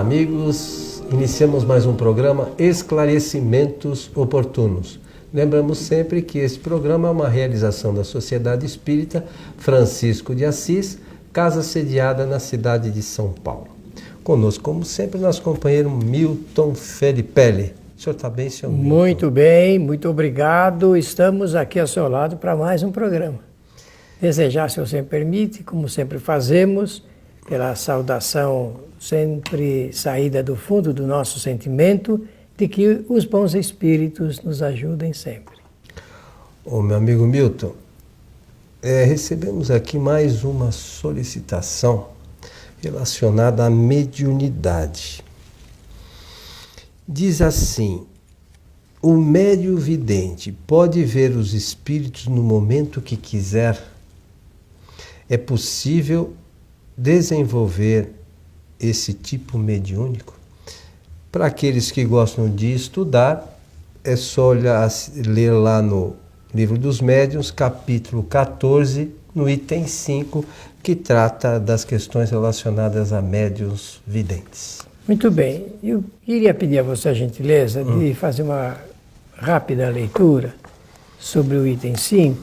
amigos, iniciamos mais um programa Esclarecimentos Oportunos. Lembramos sempre que esse programa é uma realização da Sociedade Espírita Francisco de Assis, casa sediada na cidade de São Paulo. Conosco, como sempre, nosso companheiro Milton Felipelli. O senhor está bem, senhor Milton? Muito bem, muito obrigado. Estamos aqui ao seu lado para mais um programa. Desejar, se você me permite, como sempre fazemos, pela saudação sempre saída do fundo do nosso sentimento, de que os bons espíritos nos ajudem sempre. Ô, meu amigo Milton, recebemos aqui mais uma solicitação relacionada à mediunidade. Diz assim: o médium vidente pode ver os espíritos no momento que quiser? É possível desenvolver esse tipo mediúnico? Para aqueles que gostam de estudar, é só ler lá no Livro dos Médiuns, capítulo 14, no item 5, que trata das questões relacionadas a médiuns videntes. Muito bem. Eu queria pedir a você a gentileza de fazer uma rápida leitura sobre o item 5,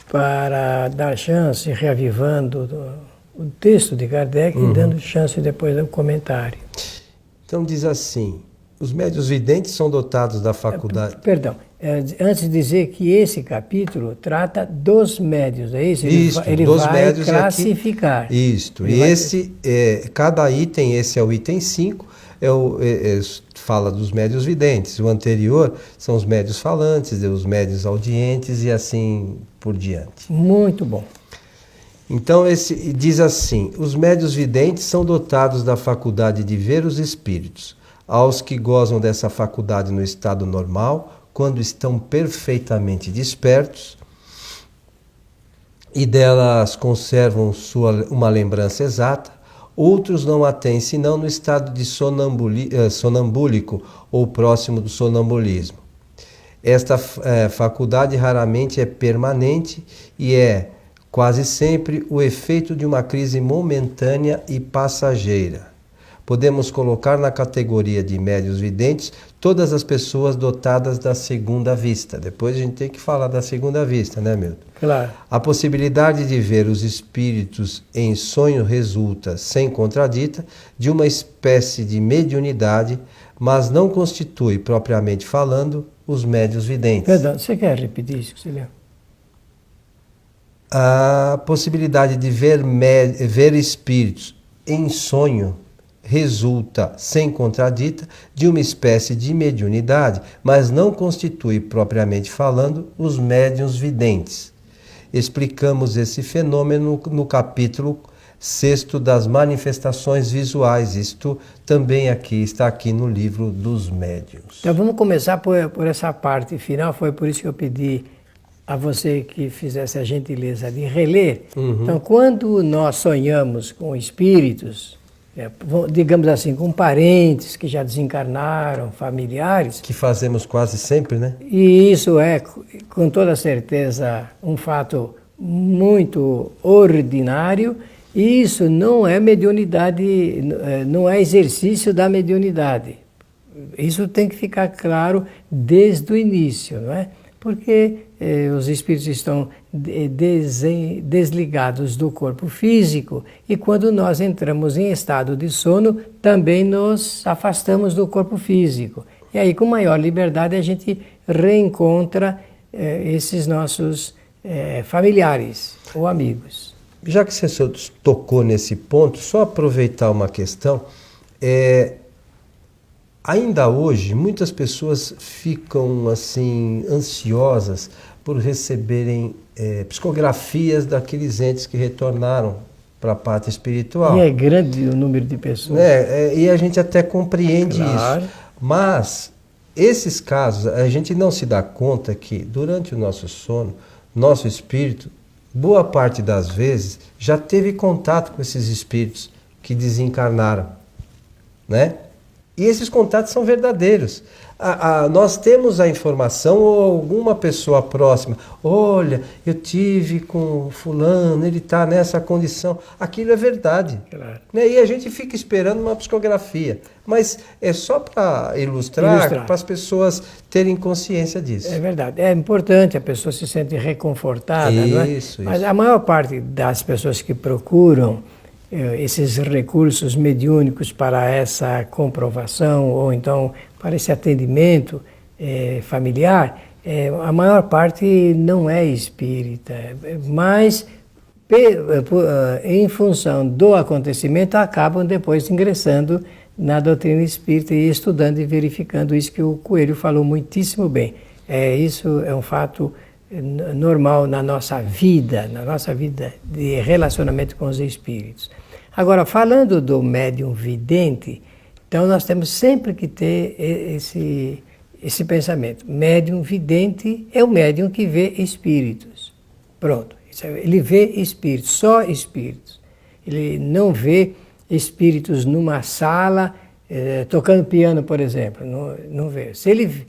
para dar chance, reavivando o texto de Kardec e dando chance depois do comentário. Então diz assim: os médiuns videntes são dotados da faculdade... Perdão, antes de dizer que esse capítulo trata dos médiuns, é isso? Ele dos vai médiuns classificar. Aqui, isto, e cada item, esse é o item 5, fala dos médiuns videntes. O anterior são os médiuns falantes, os médiuns audientes e assim por diante. Muito bom. Então, diz assim: os médiuns videntes são dotados da faculdade de ver os espíritos. Aos que gozam dessa faculdade no estado normal, quando estão perfeitamente despertos e delas conservam uma lembrança exata, outros não a têm senão no estado de sonambúlico ou próximo do sonambulismo. Esta faculdade raramente é permanente e é quase sempre o efeito de uma crise momentânea e passageira. Podemos colocar na categoria de médiuns videntes todas as pessoas dotadas da segunda vista. Depois a gente tem que falar da segunda vista, né, Milton? Claro. A possibilidade de ver os espíritos em sonho resulta, sem contradita, de uma espécie de mediunidade, mas não constitui, propriamente falando, os médiuns videntes. Perdão, você quer repetir isso que você leu? A possibilidade de ver espíritos em sonho resulta, sem contradita, de uma espécie de mediunidade, mas não constitui, propriamente falando, os médiuns videntes. Explicamos esse fenômeno no capítulo 6º das manifestações visuais. Isto também está aqui no livro dos médiuns. Então vamos começar por essa parte final. Foi por isso que eu pedi a você que fizesse a gentileza de reler. Então, quando nós sonhamos com espíritos, digamos assim, com parentes que já desencarnaram, familiares... Que fazemos quase sempre, né? E isso é, com toda certeza, um fato muito ordinário. E isso não é mediunidade, não é exercício da mediunidade. Isso tem que ficar claro desde o início, não é? Porque os espíritos estão desligados do corpo físico e quando nós entramos em estado de sono, também nos afastamos do corpo físico. E aí, com maior liberdade, a gente reencontra esses nossos familiares ou amigos. Já que você tocou nesse ponto, só aproveitar uma questão. Ainda hoje, muitas pessoas ficam assim ansiosas por receberem psicografias daqueles entes que retornaram para a parte espiritual. E é grande o número de pessoas. E a gente até compreende Claro. isso. Mas esses casos, a gente não se dá conta que durante o nosso sono, nosso espírito, boa parte das vezes, já teve contato com esses espíritos que desencarnaram, né? E esses contatos são verdadeiros. Nós temos a informação ou alguma pessoa próxima, olha, eu tive com fulano, ele está nessa condição, aquilo é verdade. Claro. Né? E a gente fica esperando uma psicografia, mas é só para ilustrar, para as pessoas terem consciência disso. É verdade, é importante, a pessoa se sente reconfortada, não é? Isso. Mas a maior parte das pessoas que procuram esses recursos mediúnicos para essa comprovação ou então para esse atendimento familiar, a maior parte não é espírita, mas em função do acontecimento acabam depois ingressando na doutrina espírita e estudando e verificando isso que o Coelho falou muitíssimo bem. Isso é um fato normal na nossa vida de relacionamento com os espíritos. Agora, falando do médium vidente, então nós temos sempre que ter esse pensamento. Médium vidente é o médium que vê espíritos. Pronto, ele vê espíritos, só espíritos. Ele não vê espíritos numa sala, tocando piano, por exemplo, não vê. Se ele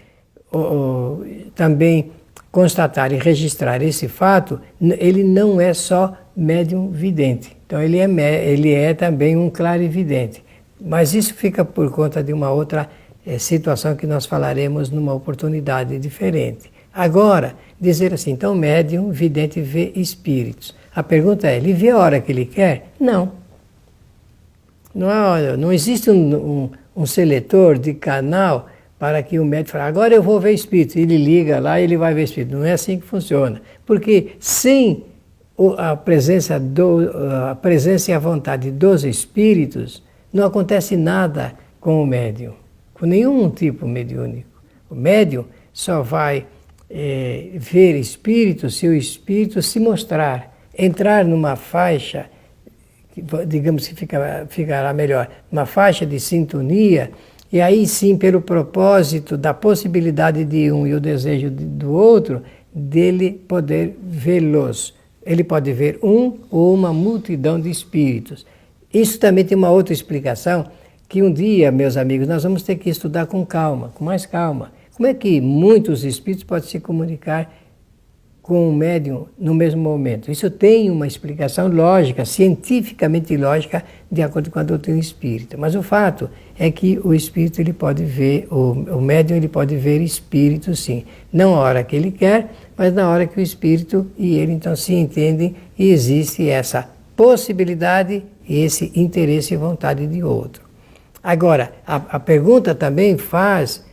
também constatar e registrar esse fato, ele não é só médium vidente. Então ele é também um clarividente. Mas isso fica por conta de uma outra situação que nós falaremos numa oportunidade diferente. Agora, dizer assim, então médium vidente vê espíritos. A pergunta é, ele vê a hora que ele quer? Não. Não existe um seletor de canal para que o médium fale, agora eu vou ver espírito. Ele liga lá e ele vai ver espírito. Não é assim que funciona. Porque sem a presença e a vontade dos espíritos, não acontece nada com o médium, com nenhum tipo mediúnico. O médium só vai ver espíritos se o espírito se mostrar, entrar numa faixa, digamos que ficará melhor, uma faixa de sintonia, e aí sim, pelo propósito da possibilidade de um e o desejo do outro, dele poder vê-los. Ele pode ver um ou uma multidão de espíritos. Isso também tem uma outra explicação, que um dia, meus amigos, nós vamos ter que estudar com calma, com mais calma. Como é que muitos espíritos podem se comunicar com o médium no mesmo momento? Isso tem uma explicação lógica, cientificamente lógica, de acordo com a doutrina espírita. Mas o fato é que o espírito ele pode ver, o médium ele pode ver espírito sim. Não a hora que ele quer, mas na hora que o espírito e ele então se entendem e existe essa possibilidade e esse interesse e vontade de outro. Agora, a pergunta também faz...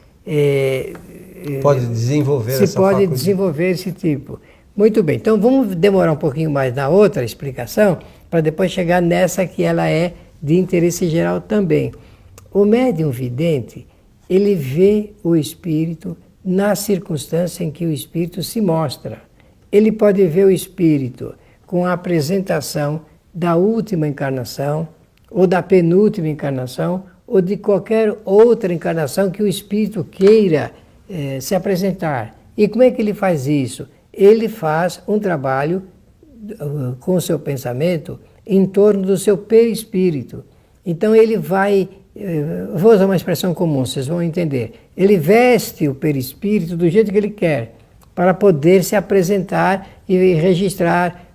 pode desenvolver se essa pode faculdade. desenvolver esse tipo. Muito bem, então vamos demorar um pouquinho mais na outra explicação, para depois chegar nessa que ela é de interesse geral também. O médium vidente, ele vê o espírito na circunstância em que o espírito se mostra. Ele pode ver o espírito com a apresentação da última encarnação, ou da penúltima encarnação, ou de qualquer outra encarnação que o espírito queira se apresentar. E como é que ele faz isso? Ele faz um trabalho com o seu pensamento em torno do seu perispírito. Então ele vai, vou usar uma expressão comum, vocês vão entender. Ele veste o perispírito do jeito que ele quer, para poder se apresentar e registrar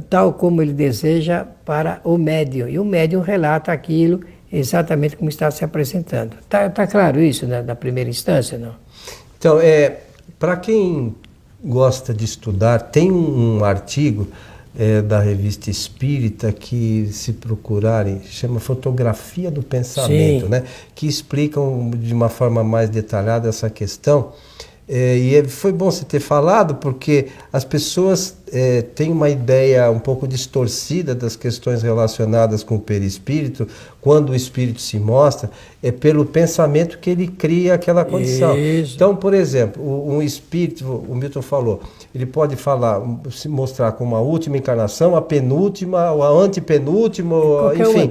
tal como ele deseja para o médium. E o médium relata aquilo exatamente como está se apresentando. Tá claro isso, né, na primeira instância, não? Então, para quem gosta de estudar, tem um artigo da Revista Espírita que, se procurarem, chama Fotografia do Pensamento, né, que explicam de uma forma mais detalhada essa questão. E foi bom você ter falado, porque as pessoas têm uma ideia um pouco distorcida das questões relacionadas com o perispírito. Quando o espírito se mostra, é pelo pensamento que ele cria aquela condição. Isso. Então, por exemplo, um espírito, o Milton falou, ele pode se mostrar como a última encarnação, a penúltima, ou a antepenúltima, enfim.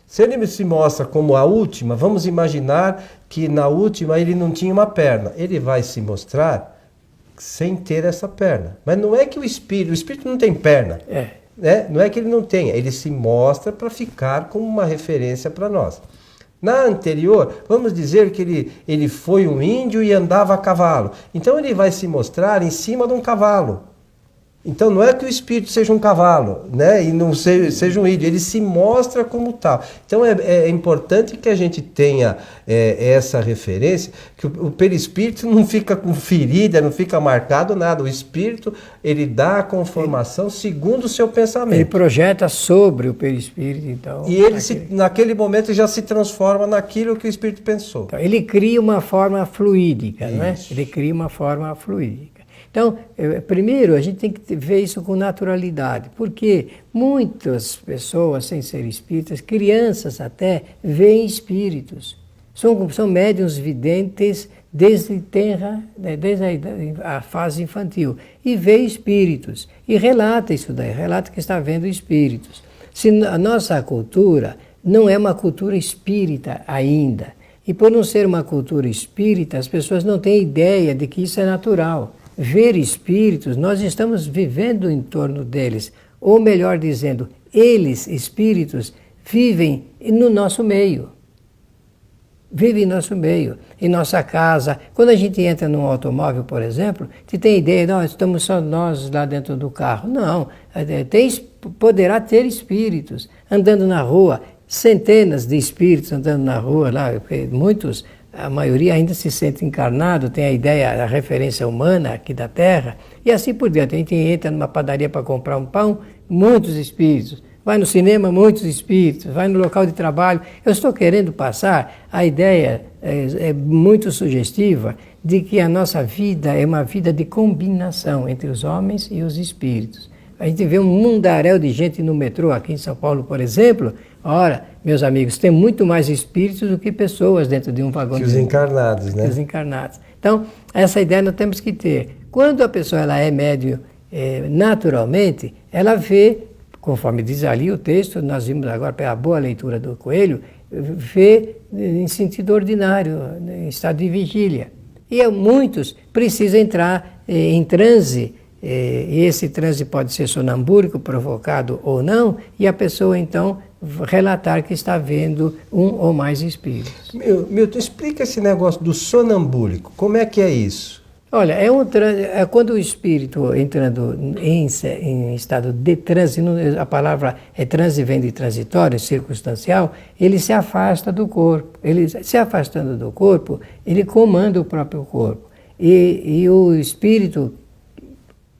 Se ele se mostra como a última, vamos imaginar que na última ele não tinha uma perna. Ele vai se mostrar sem ter essa perna. Mas não é que o espírito não tem perna. Né? Não é que ele não tenha, ele se mostra para ficar como uma referência para nós. Na anterior, vamos dizer que ele foi um índio e andava a cavalo. Então ele vai se mostrar em cima de um cavalo. Então não é que o espírito seja um cavalo, né? E não seja um índio, ele se mostra como tal. Então é importante que a gente tenha essa referência, que o perispírito não fica com ferida, não fica marcado nada. O espírito, ele dá a conformação segundo o seu pensamento. Ele projeta sobre o perispírito, então. E ele naquele momento já se transforma naquilo que o espírito pensou. Então, ele cria uma forma fluídica, não é? Ele cria uma forma fluídica. Então, primeiro, a gente tem que ver isso com naturalidade, porque muitas pessoas, sem ser espíritas, crianças até, veem espíritos. São médiuns videntes desde a fase infantil, e vê espíritos, e relata isso daí, relata que está vendo espíritos. Se a nossa cultura não é uma cultura espírita ainda, e por não ser uma cultura espírita, as pessoas não têm ideia de que isso é natural. Ver espíritos, nós estamos vivendo em torno deles, ou melhor dizendo, eles, espíritos, vivem no nosso meio. Vivem em nosso meio, em nossa casa. Quando a gente entra num automóvel, por exemplo, você tem ideia, não, estamos só nós lá dentro do carro. Não, poderá ter espíritos andando na rua, centenas de espíritos andando na rua lá, muitos. A maioria ainda se sente encarnado, tem a ideia, a referência humana aqui da Terra, e assim por diante. A gente entra numa padaria para comprar um pão, muitos espíritos. Vai no cinema, muitos espíritos. Vai no local de trabalho. Eu estou querendo passar a ideia muito sugestiva de que a nossa vida é uma vida de combinação entre os homens e os espíritos. A gente vê um mundaréu de gente no metrô, aqui em São Paulo, por exemplo. Ora, meus amigos, tem muito mais espíritos do que pessoas dentro de um vagão. Que os encarnados, né? Os encarnados. Então, essa ideia nós temos que ter. Quando a pessoa ela é médium naturalmente, ela vê, conforme diz ali o texto, nós vimos agora pela boa leitura do Coelho, vê em sentido ordinário, em estado de vigília. E muitos precisam entrar em transe, e esse transe pode ser sonambúlico, provocado ou não, e a pessoa então relatar que está vendo um ou mais espíritos. Milton, explica esse negócio do sonambúlico, como é que é isso? Olha, é quando o espírito entrando em estado de transe, a palavra transe vem de transitório, circunstancial, ele se afasta do corpo. Ele se afastando do corpo, ele comanda o próprio corpo. E o espírito,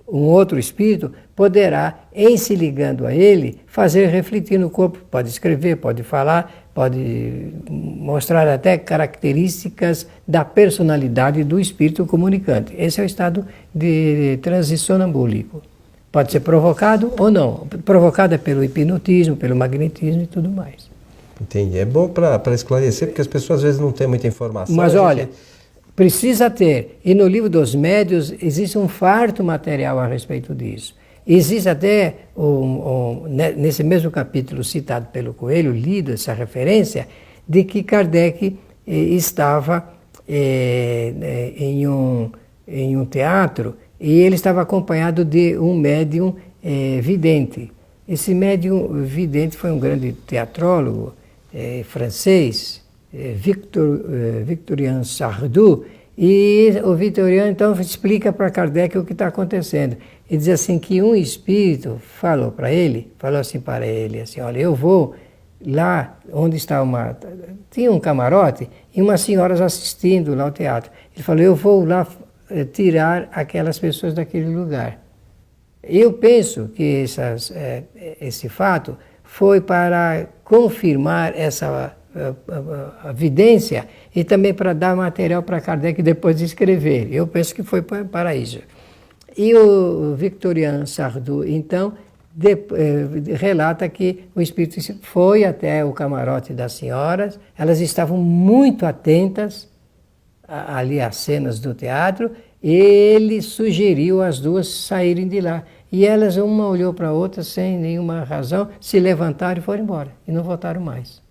um outro espírito, poderá, em se ligando a ele, fazer refletir no corpo. Pode escrever, pode falar, pode mostrar até características da personalidade do espírito comunicante. Esse é o estado de transe sonambúlico. Pode ser provocado ou não. Provocado é pelo hipnotismo, pelo magnetismo e tudo mais. Entendi. É bom para esclarecer, porque as pessoas às vezes não têm muita informação. Mas olha, precisa ter. E no livro dos médiuns existe um farto material a respeito disso. Existe até, nesse mesmo capítulo citado pelo Coelho, lido essa referência, de que Kardec estava em um teatro e ele estava acompanhado de um médium vidente. Esse médium vidente foi um grande teatrólogo francês, Victorien Sardou, e o Victorien então explica para Kardec o que está acontecendo. Ele diz assim que um espírito falou assim para ele, assim, olha, eu vou lá onde está tinha um camarote e umas senhoras assistindo lá ao teatro. Ele falou, eu vou lá tirar aquelas pessoas daquele lugar. Eu penso que esse fato foi para confirmar essa a vidência e também para dar material para Kardec depois de escrever. Eu penso que foi para isso. E o Victorien Sardou, então, relata que o espírito foi até o camarote das senhoras, elas estavam muito atentas ali às cenas do teatro, e ele sugeriu as duas saírem de lá. E elas, uma olhou para a outra sem nenhuma razão, se levantaram e foram embora, e não voltaram mais.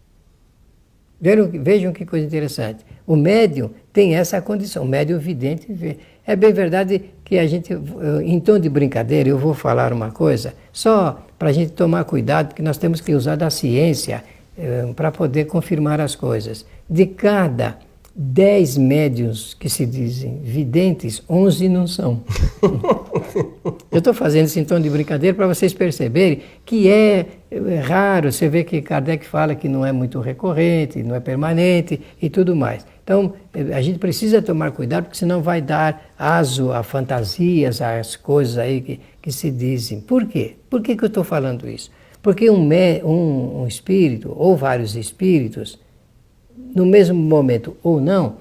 Vejam que coisa interessante. O médium tem essa condição, o médium vidente vê. É bem verdade que a gente, em tom de brincadeira, eu vou falar uma coisa, só para a gente tomar cuidado, porque nós temos que usar da ciência para poder confirmar as coisas. De cada 10 médiuns que se dizem videntes, 11 não são. Eu estou fazendo esse tom de brincadeira para vocês perceberem que é raro. Você vê que Kardec fala que não é muito recorrente, não é permanente e tudo mais. Então, a gente precisa tomar cuidado, porque senão vai dar aso a fantasias, às coisas aí que se dizem. Por quê? Por que eu estou falando isso? Porque um espírito, ou vários espíritos, no mesmo momento ou não,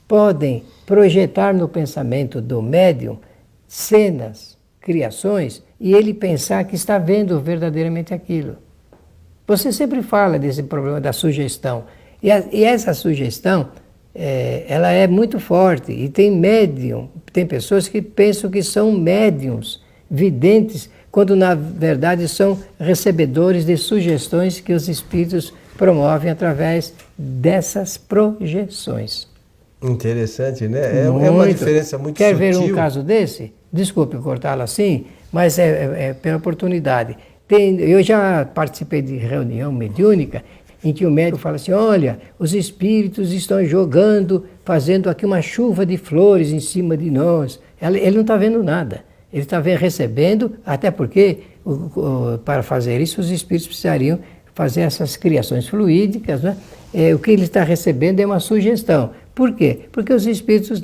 podem projetar no pensamento do médium cenas, criações, e ele pensar que está vendo verdadeiramente aquilo. Você sempre fala desse problema da sugestão, e essa sugestão, ela é muito forte, e tem pessoas que pensam que são médiums, videntes, quando na verdade são recebedores de sugestões que os espíritos promovem através dessas projeções. Interessante, né? É uma diferença muito Quer sutil. ver um caso desse? Desculpe cortá-lo assim, mas é pela oportunidade. Eu já participei de reunião mediúnica em que o médium fala assim, olha, os espíritos estão jogando, fazendo aqui uma chuva de flores em cima de nós. Ele não está vendo nada. Ele está recebendo, até porque para fazer isso os espíritos precisariam fazer essas criações fluídicas, né? O que ele está recebendo é uma sugestão. Por quê? Porque os espíritos,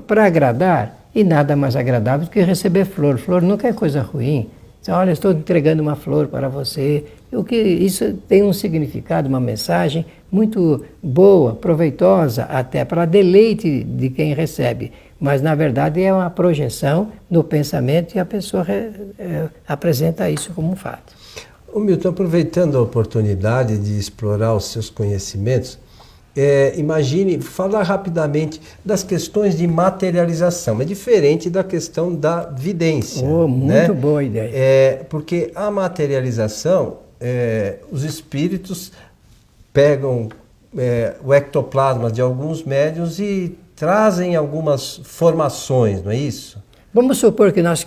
para agradar, e nada mais agradável do que receber flor. Flor nunca é coisa ruim. Olha, estou entregando uma flor para você. Isso tem um significado, uma mensagem muito boa, proveitosa, até para deleite de quem recebe. Mas, na verdade, é uma projeção no pensamento e a pessoa apresenta isso como um fato. Ô Milton, aproveitando a oportunidade de explorar os seus conhecimentos, imagine, falar rapidamente das questões de materialização. É diferente da questão da vidência. Muito boa ideia. Porque a materialização, os espíritos pegam o ectoplasma de alguns médiuns e trazem algumas formações, não é isso? Vamos supor que nós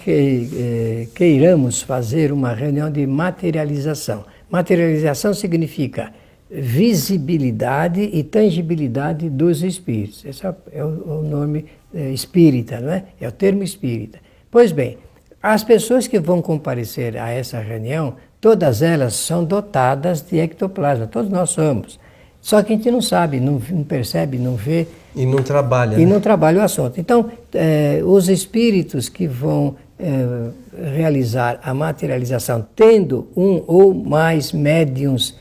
queiramos fazer uma reunião de materialização. Materialização significa visibilidade e tangibilidade dos espíritos. Esse é o nome espírita, não é? É o termo espírita. Pois bem, as pessoas que vão comparecer a essa reunião, todas elas são dotadas de ectoplasma, todos nós somos. Só que a gente não sabe, não percebe, não vê. E não trabalha. E não trabalha o assunto. Então, os espíritos que vão realizar a materialização, tendo um ou mais médiums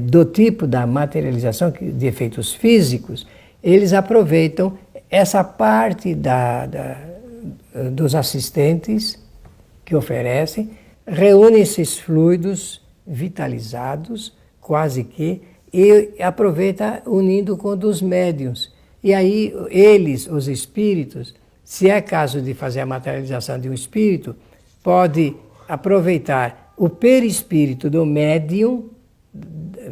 do tipo da materialização, de efeitos físicos, eles aproveitam essa parte dos assistentes que oferecem, reúnem esses fluidos vitalizados, quase que, e aproveita unindo com dos médiuns. E aí eles, os espíritos, se é caso de fazer a materialização de um espírito, pode aproveitar o perispírito do médium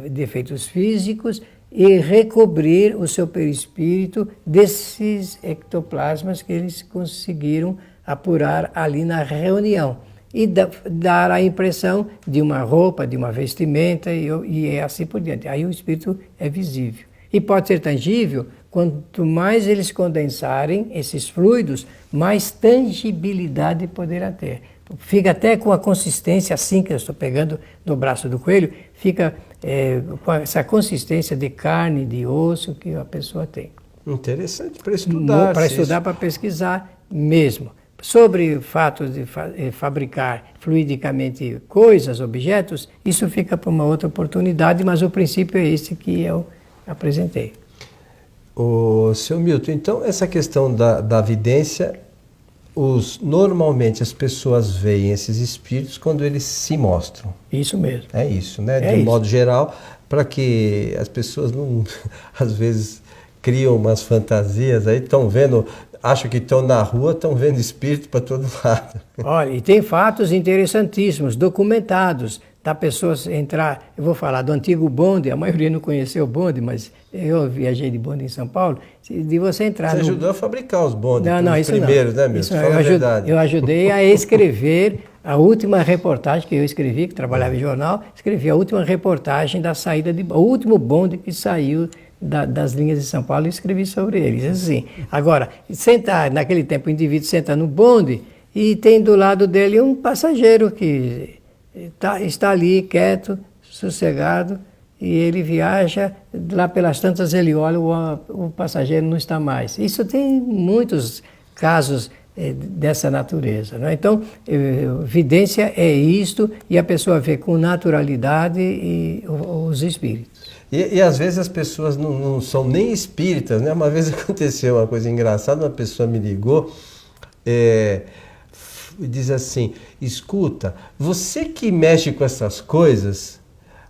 de efeitos físicos e recobrir o seu perispírito desses ectoplasmas que eles conseguiram apurar ali na reunião. E dar a impressão de uma roupa, de uma vestimenta e assim por diante. Aí o espírito é visível. E pode ser tangível, quanto mais eles condensarem esses fluidos, mais tangibilidade poderá ter. Fica até com a consistência, assim que eu estou pegando no braço do coelho, fica com essa consistência de carne, de osso que a pessoa tem. Interessante para estudar. Para estudar, para pesquisar mesmo. Sobre o fato de fabricar fluidicamente coisas, objetos, isso fica para uma outra oportunidade, mas o princípio é esse que eu apresentei. Seu Milton, então essa questão da vidência, normalmente as pessoas veem esses espíritos quando eles se mostram. Isso mesmo. É isso, né? De um modo geral, para que as pessoas não, às vezes, criam umas fantasias, aí estão vendo... Acham que estão na rua, estão vendo espírito para todo lado. Olha, e tem fatos interessantíssimos, documentados, da pessoa entrar, eu vou falar do antigo bonde, a maioria não conheceu o bonde, mas eu viajei de bonde em São Paulo, de você entrar... Você ajudou a fabricar os bondes, isso primeiros, né, meu? Isso, eu ajudei a escrever A última reportagem que eu escrevi, que trabalhava em jornal, escrevi a última reportagem da saída o último bonde que saiu das linhas de São Paulo, e escrevi sobre eles. Assim. Agora, naquele tempo o indivíduo senta no bonde e tem do lado dele um passageiro que está ali quieto, sossegado, e ele viaja, lá pelas tantas ele olha, o passageiro não está mais. Isso tem muitos casos dessa natureza. Né? Então, vidência é isto, e a pessoa vê com naturalidade os espíritos. E às vezes as pessoas não são nem espíritas, né? Uma vez aconteceu uma coisa engraçada, uma pessoa me ligou e diz assim, escuta, você que mexe com essas coisas,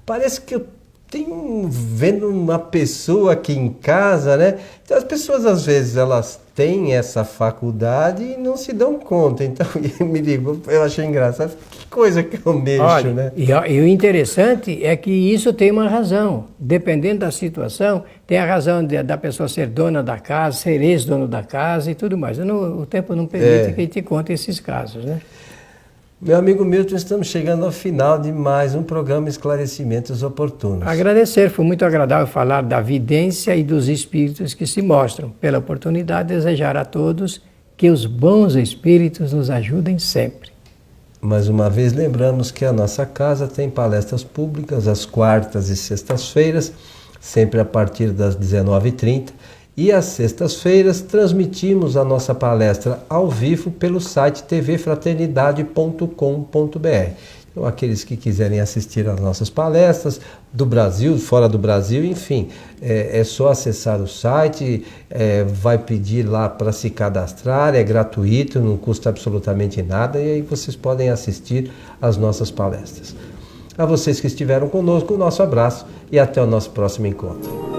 parece que eu tenho vendo uma pessoa aqui em casa, né? Então as pessoas às vezes elas têm essa faculdade e não se dão conta. Então ele me ligou, eu achei engraçado, que coisa que eu mexo, olha, né? E o interessante é que isso tem uma razão. Dependendo da situação, tem a razão da pessoa ser dona da casa, ser ex-dono da casa e tudo mais. O tempo não permite que a gente conte esses casos, né? Meu amigo Milton, estamos chegando ao final de mais um programa Esclarecimentos Oportunos. Agradecer, foi muito agradável falar da vidência e dos espíritos que se mostram. Pela oportunidade, desejar a todos que os bons espíritos nos ajudem sempre. Mais uma vez, lembramos que a nossa casa tem palestras públicas às quartas e sextas-feiras, sempre a partir das 19h30. E às sextas-feiras transmitimos a nossa palestra ao vivo pelo site tvfraternidade.com.br. Então, aqueles que quiserem assistir às nossas palestras, do Brasil, fora do Brasil, enfim, é só acessar o site, vai pedir lá para se cadastrar, é gratuito, não custa absolutamente nada, e aí vocês podem assistir às nossas palestras. A vocês que estiveram conosco, o nosso abraço e até o nosso próximo encontro.